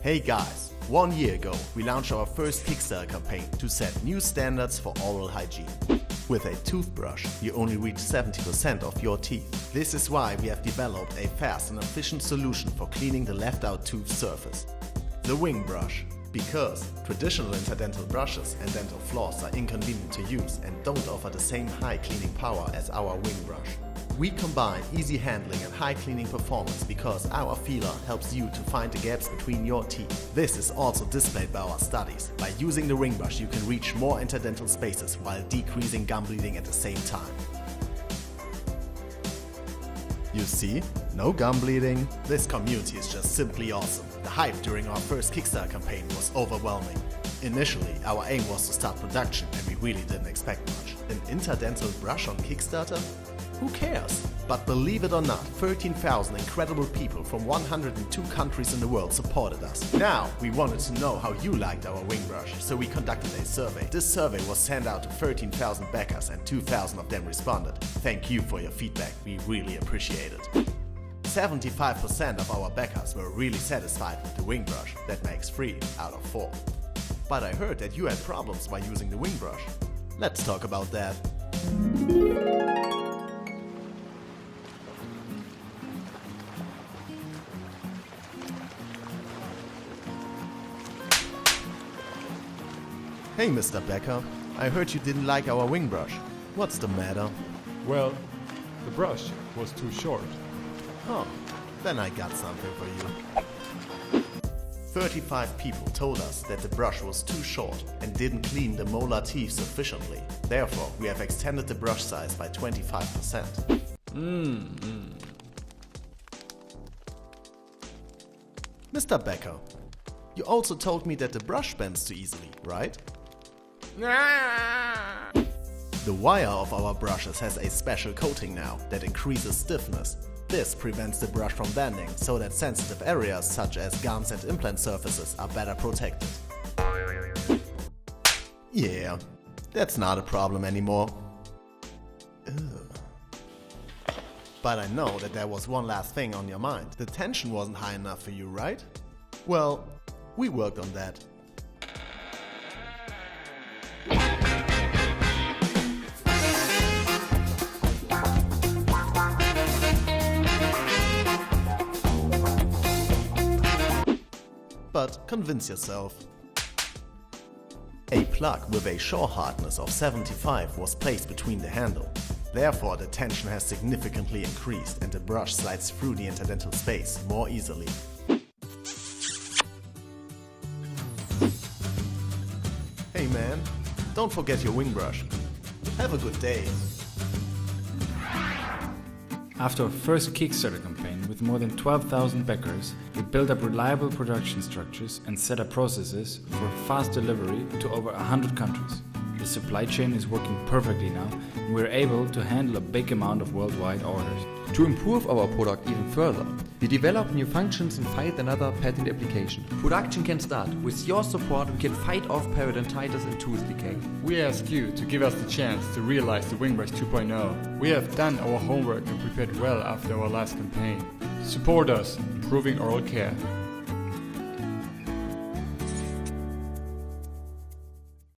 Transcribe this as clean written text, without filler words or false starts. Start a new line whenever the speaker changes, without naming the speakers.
Hey guys, 1 year ago we launched our first Kickstarter campaign to set new standards for oral hygiene. With a toothbrush, you only reach 70% of your teeth. This is why we have developed a fast and efficient solution for cleaning the left-out tooth surface. The WINGBRUSH. Because traditional interdental brushes and dental floss are inconvenient to use and don't offer the same high cleaning power as our WINGBRUSH. We combine easy handling and high cleaning performance because our feeler helps you to find the gaps between your teeth. This is also displayed by our studies. By using the WINGBRUSH you can reach more interdental spaces while decreasing gum bleeding at the same time. You see? No gum bleeding. This community is just simply awesome. The hype during our first Kickstarter campaign was overwhelming. Initially, our aim was to start production and we really didn't expect much. An interdental brush on Kickstarter? Who cares? But believe it or not, 13,000 incredible people from 102 countries in the world supported us. Now, we wanted to know how you liked our WINGBRUSH, so we conducted a survey. This survey was sent out to 13,000 backers and 2,000 of them responded. Thank you for your feedback, we really appreciate it. 75% of our backers were really satisfied with the WINGBRUSH. That makes 3 out of 4. But I heard that you had problems by using the WINGBRUSH. Let's talk about that. Hey Mr. Becker, I heard you didn't like our WINGBRUSH. What's the matter?
Well, the brush was too short.
Oh, then I got something for you. 35 people told us that the brush was too short and didn't clean the molar teeth sufficiently. Therefore, we have extended the brush size by 25%. Mr. Becker, you also told me that the brush bends too easily, right? The wire of our brushes has a special coating now that increases stiffness. This prevents the brush from bending so that sensitive areas such as gums and implant surfaces are better protected. Yeah, that's not a problem anymore. Ugh. But I know that there was one last thing on your mind. The tension wasn't high enough for you, right? Well, we worked on that. But convince yourself. A plug with a shore hardness of 75 was placed between the handle. Therefore, the tension has significantly increased and the brush slides through the interdental space more easily. Hey man, don't forget your WINGBRUSH. Have a good day.
After our first Kickstarter campaign with more than 12,000 backers, we built up reliable production structures and set up processes for fast delivery to over 100 countries. The supply chain is working perfectly now and we're able to handle a big amount of worldwide orders.
To improve our product even further, we develop new functions and filed another patent application. Production can start. With your support, we can fight off periodontitis and tooth decay.
We ask you to give us the chance to realize the WINGBRUSH 2.0. We have done our homework and prepared well after our last campaign. Support us, improving oral care.